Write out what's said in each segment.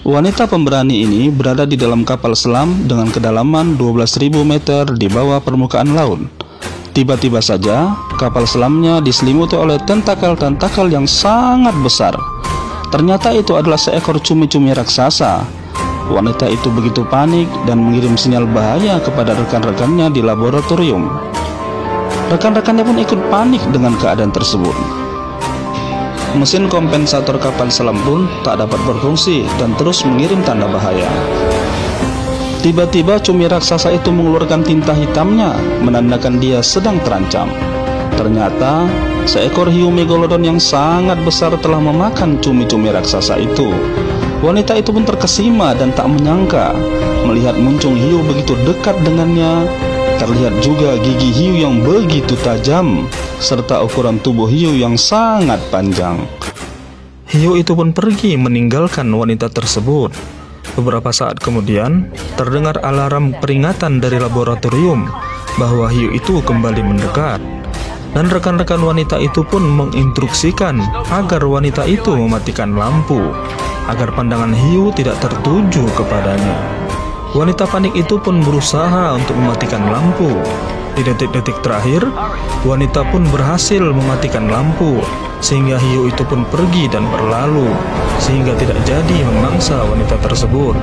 Wanita pemberani ini berada di dalam kapal selam dengan kedalaman 12.000 meter di bawah permukaan laut. Tiba-tiba saja, kapal selamnya diselimuti oleh tentakel-tentakel yang sangat besar. Ternyata itu adalah seekor cumi-cumi raksasa. Wanita itu begitu panik dan mengirim sinyal bahaya kepada rekan-rekannya di laboratorium. Rekan-rekannya pun ikut panik dengan keadaan tersebut. Mesin kompensator kapal selam pun tak dapat berfungsi dan terus mengirim tanda bahaya. Tiba-tiba cumi raksasa itu mengeluarkan tinta hitamnya, menandakan dia sedang terancam. Ternyata seekor hiu megalodon yang sangat besar telah memakan cumi-cumi raksasa itu. Wanita itu pun terkesima dan tak menyangka melihat muncung hiu begitu dekat dengannya. Terlihat juga gigi hiu yang begitu tajam, serta ukuran tubuh hiu yang sangat panjang. Hiu itu pun pergi meninggalkan wanita tersebut. Beberapa saat kemudian, terdengar alarm peringatan dari laboratorium bahwa hiu itu kembali mendekat. Dan rekan-rekan wanita itu pun menginstruksikan agar wanita itu mematikan lampu, agar pandangan hiu tidak tertuju kepadanya. Wanita panik itu pun berusaha untuk mematikan lampu. Di detik-detik terakhir, wanita pun berhasil mematikan lampu, sehingga hiu itu pun pergi dan berlalu, sehingga tidak jadi memangsa wanita tersebut.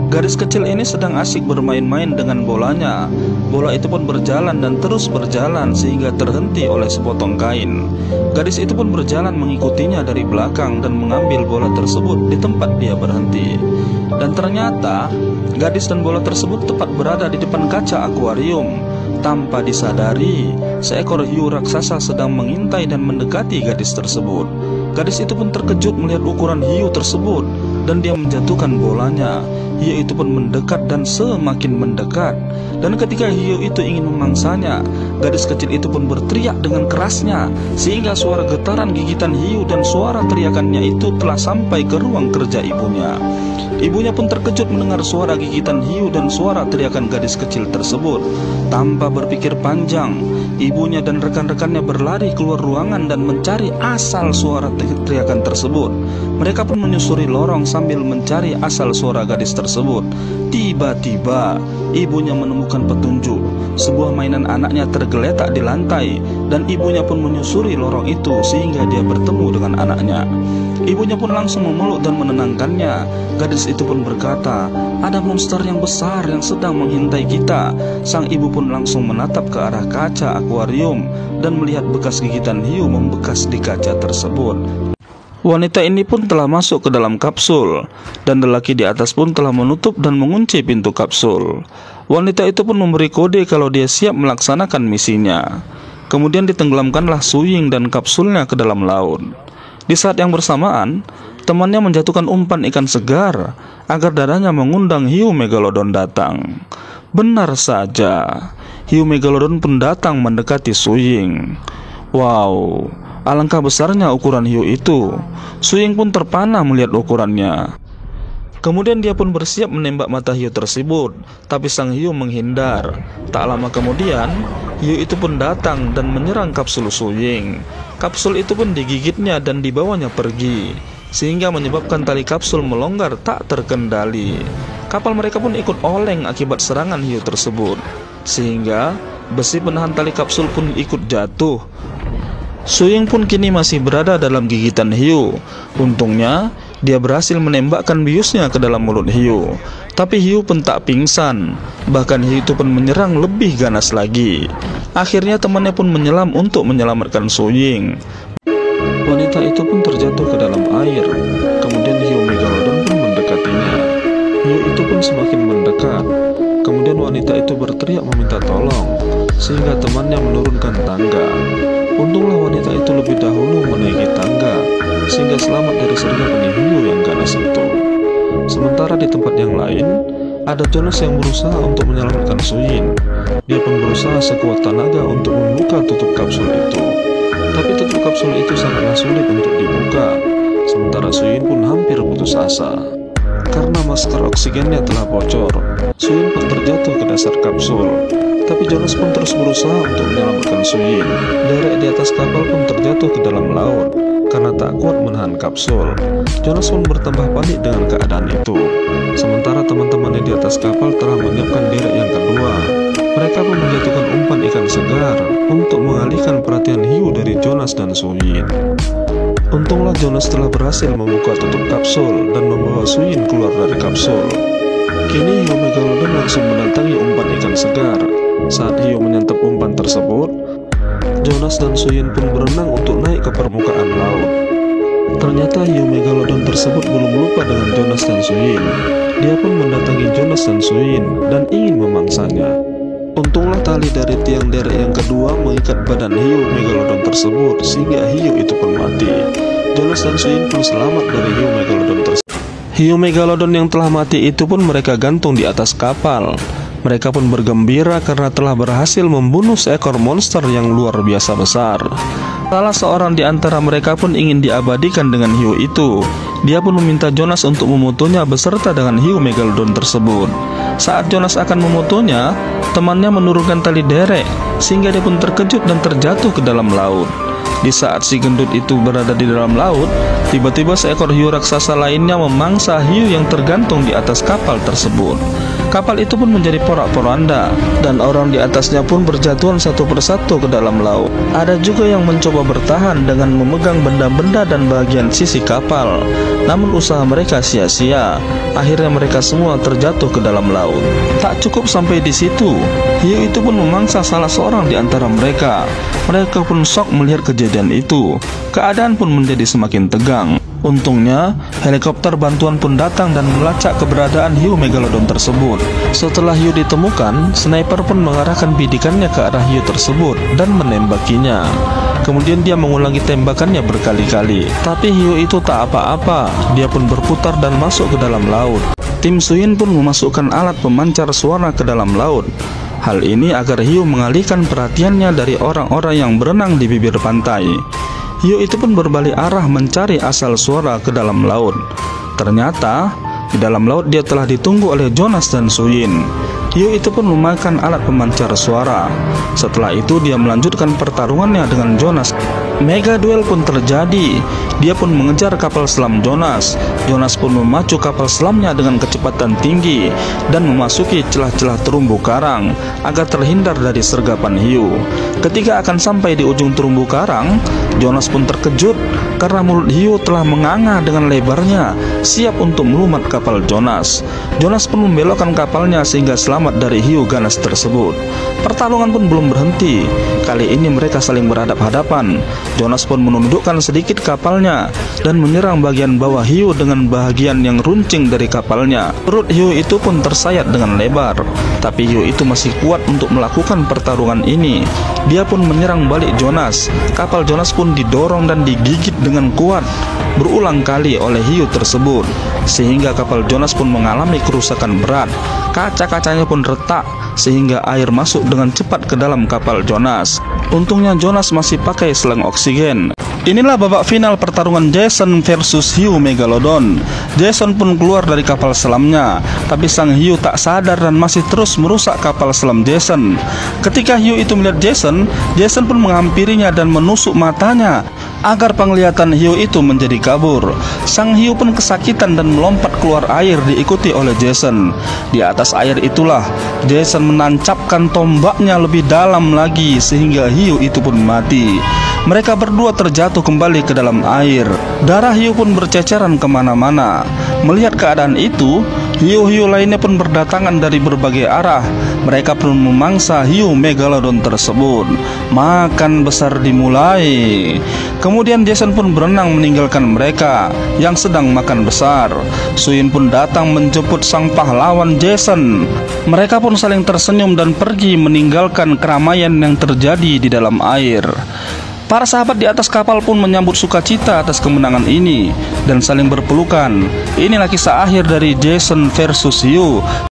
Gadis kecil ini sedang asyik bermain-main dengan bolanya. Bola itu pun berjalan dan terus berjalan sehingga terhenti oleh sepotong kain. Gadis itu pun berjalan mengikutinya dari belakang dan mengambil bola tersebut di tempat dia berhenti. Dan ternyata gadis dan bola tersebut tepat berada di depan kaca akuarium. Tanpa disadari, seekor hiu raksasa sedang mengintai dan mendekati gadis tersebut. Gadis itu pun terkejut melihat ukuran hiu tersebut dan dia menjatuhkan bolanya. Hiu itu pun mendekat dan semakin mendekat. Dan ketika hiu itu ingin memangsanya, gadis kecil itu pun berteriak dengan kerasnya, sehingga suara getaran gigitan hiu dan suara teriakannya itu telah sampai ke ruang kerja ibunya. Ibunya pun terkejut mendengar suara gigitan hiu dan suara teriakan gadis kecil tersebut. Tanpa berpikir panjang, ibunya dan rekan-rekannya berlari keluar ruangan dan mencari asal suara teriakan tersebut. Mereka pun menyusuri lorong sambil mencari asal suara gadis tersebut. Tiba-tiba, ibunya menemukan petunjuk. Sebuah mainan anaknya tergeletak di lantai, dan ibunya pun menyusuri lorong itu sehingga dia bertemu dengan anaknya. Ibunya pun langsung memeluk dan menenangkannya. Gadis itu pun berkata, "Ada monster yang besar yang sedang mengintai kita." Sang ibu pun langsung menatap ke arah kaca akuarium dan melihat bekas gigitan hiu membekas di kaca tersebut. Wanita ini pun telah masuk ke dalam kapsul, dan lelaki di atas pun telah menutup dan mengunci pintu kapsul. Wanita itu pun memberi kode kalau dia siap melaksanakan misinya. Kemudian ditenggelamkanlah Suying dan kapsulnya ke dalam laut. Di saat yang bersamaan, temannya menjatuhkan umpan ikan segar agar dadanya mengundang hiu megalodon datang. Benar saja, hiu megalodon pun datang mendekati Suying. Wow, alangkah besarnya ukuran hiu itu. Suying pun terpana melihat ukurannya. Kemudian dia pun bersiap menembak mata hiu tersebut, tapi sang hiu menghindar. Tak lama kemudian, hiu itu pun datang dan menyerang kapsul Suying. Kapsul itu pun digigitnya dan dibawanya pergi, sehingga menyebabkan tali kapsul melonggar tak terkendali. Kapal mereka pun ikut oleng akibat serangan hiu tersebut, sehingga besi penahan tali kapsul pun ikut jatuh. Suying pun kini masih berada dalam gigitan hiu. Untungnya, dia berhasil menembakkan biusnya ke dalam mulut hiu. Tapi hiu pun tak pingsan. Bahkan hiu itu pun menyerang lebih ganas lagi. Akhirnya temannya pun menyelam untuk menyelamatkan Suying. Wanita itu pun terjatuh ke dalam air. Kemudian hiu megalodon pun mendekatinya. Hiu itu pun semakin mendekat. Kemudian wanita itu berteriak meminta tolong, sehingga temannya menurunkan tangga. Untunglah wanita itu lebih dahulu menaiki tangga, sehingga selamat dari sergapan hiu yang ganas itu. Sementara di tempat yang lain, ada Jonas yang berusaha untuk menyelamatkan Suying. Dia pun berusaha sekuat tenaga untuk membuka tutup kapsul itu. Tapi tutup kapsul itu sangatlah sulit untuk dibuka. Sementara Suying pun hampir putus asa. Karena masker oksigennya telah bocor, Suying pun terjatuh ke dasar kapsul. Tapi Jonas pun terus berusaha untuk menyelamatkan Suying. Derek di atas kapal pun terjatuh ke dalam laut. karena tak kuat menahan kapsul. Jonas pun bertambah panik dengan keadaan itu. Sementara teman-temannya di atas kapal telah menyiapkan derek yang kedua. Mereka pun menjatuhkan umpan ikan segar untuk mengalihkan perhatian hiu dari Jonas dan Suyin. Untunglah Jonas telah berhasil membuka tutup kapsul dan membawa Suyin keluar dari kapsul. Kini hiu megalodon langsung mendatangi umpan ikan segar. Saat hiu menyantap umpan tersebut, Jonas dan Suyin pun berenang untuk naik ke permukaan laut. Ternyata hiu megalodon tersebut belum lupa dengan Jonas dan Suyin. Dia pun mendatangi Jonas dan Suyin dan ingin memangsanya. Untunglah tali dari tiang derek yang kedua mengikat badan hiu megalodon tersebut sehingga hiu itu pun mati. Jonas dan Suyin pun selamat dari hiu megalodon tersebut. Hiu megalodon yang telah mati itu pun mereka gantung di atas kapal. Mereka pun bergembira karena telah berhasil membunuh seekor monster yang luar biasa besar. Salah seorang di antara mereka pun ingin diabadikan dengan hiu itu. Dia pun meminta Jonas untuk memutunya beserta dengan hiu megalodon tersebut. Saat Jonas akan memutunya, temannya menurunkan tali derek sehingga dia pun terkejut dan terjatuh ke dalam laut. Di saat si gendut itu berada di dalam laut, tiba-tiba seekor hiu raksasa lainnya memangsa hiu yang tergantung di atas kapal tersebut. Kapal itu pun menjadi porak-poranda dan orang di atasnya pun berjatuhan satu persatu ke dalam laut. Ada juga yang mencoba bertahan dengan memegang benda-benda dan bagian sisi kapal. Namun usaha mereka sia-sia. Akhirnya mereka semua terjatuh ke dalam laut. Tak cukup sampai di situ, hiu itu pun memangsa salah seorang di antara mereka. Mereka pun shock melihat kejadian itu. Keadaan pun menjadi semakin tegang. Untungnya, helikopter bantuan pun datang dan melacak keberadaan hiu megalodon tersebut. Setelah hiu ditemukan, sniper pun mengarahkan bidikannya ke arah hiu tersebut dan menembakinya. Kemudian dia mengulangi tembakannya berkali-kali. Tapi hiu itu tak apa-apa, dia pun berputar dan masuk ke dalam laut. Tim Suyin pun memasukkan alat pemancar suara ke dalam laut. Hal ini agar hiu mengalihkan perhatiannya dari orang-orang yang berenang di bibir pantai. Hiu itu pun berbalik arah mencari asal suara ke dalam laut. Ternyata, di dalam laut dia telah ditunggu oleh Jonas dan Suyin. Hiu itu pun memakan alat pemancar suara. Setelah itu dia melanjutkan pertarungannya dengan Jonas. Mega duel pun terjadi. Dia pun mengejar kapal selam Jonas. Jonas pun memacu kapal selamnya dengan kecepatan tinggi dan memasuki celah-celah terumbu karang agar terhindar dari sergapan hiu. Ketika akan sampai di ujung terumbu karang, Jonas pun terkejut karena mulut hiu telah menganga dengan lebarnya, siap untuk melumat kapal Jonas. Jonas pun membelokkan kapalnya sehingga selamat dari hiu ganas tersebut. Pertarungan pun belum berhenti. Kali ini mereka saling berhadap-hadapan. Jonas pun menundukkan sedikit kapalnya dan menyerang bagian bawah hiu dengan bagian yang runcing dari kapalnya. Perut hiu itu pun tersayat dengan lebar, tapi hiu itu masih kuat untuk melakukan pertarungan ini. Dia pun menyerang balik Jonas. Kapal Jonas pun didorong dan digigit dengan kuat berulang kali oleh hiu tersebut, sehingga kapal Jonas pun mengalami kerusakan berat. Kaca-kacanya pun retak sehingga air masuk dengan cepat ke dalam kapal Jonas. Untungnya Jonas masih pakai selang oksigen. Inilah babak final pertarungan Jason versus hiu megalodon. Jason pun keluar dari kapal selamnya, tapi sang hiu tak sadar dan masih terus merusak kapal selam Jason. Ketika hiu itu melihat Jason, Jason pun menghampirinya dan menusuk matanya agar penglihatan hiu itu menjadi kabur. Sang hiu pun kesakitan dan melompat keluar air diikuti oleh Jason. Di atas air itulah Jason menancapkan tombaknya lebih dalam lagi sehingga hiu itu pun mati. Mereka berdua terjatuh kembali ke dalam air. Darah hiu pun berceceran kemana-mana. Melihat keadaan itu, hiu-hiu lainnya pun berdatangan dari berbagai arah. Mereka pun memangsa hiu megalodon tersebut. Makan besar dimulai. Kemudian Jason pun berenang meninggalkan mereka yang sedang makan besar. Suyin pun datang menjemput sang pahlawan Jason. Mereka pun saling tersenyum dan pergi meninggalkan keramaian yang terjadi di dalam air. Para sahabat di atas kapal pun menyambut sukacita atas kemenangan ini dan saling berpelukan. Inilah kisah akhir dari Jason versus hiu.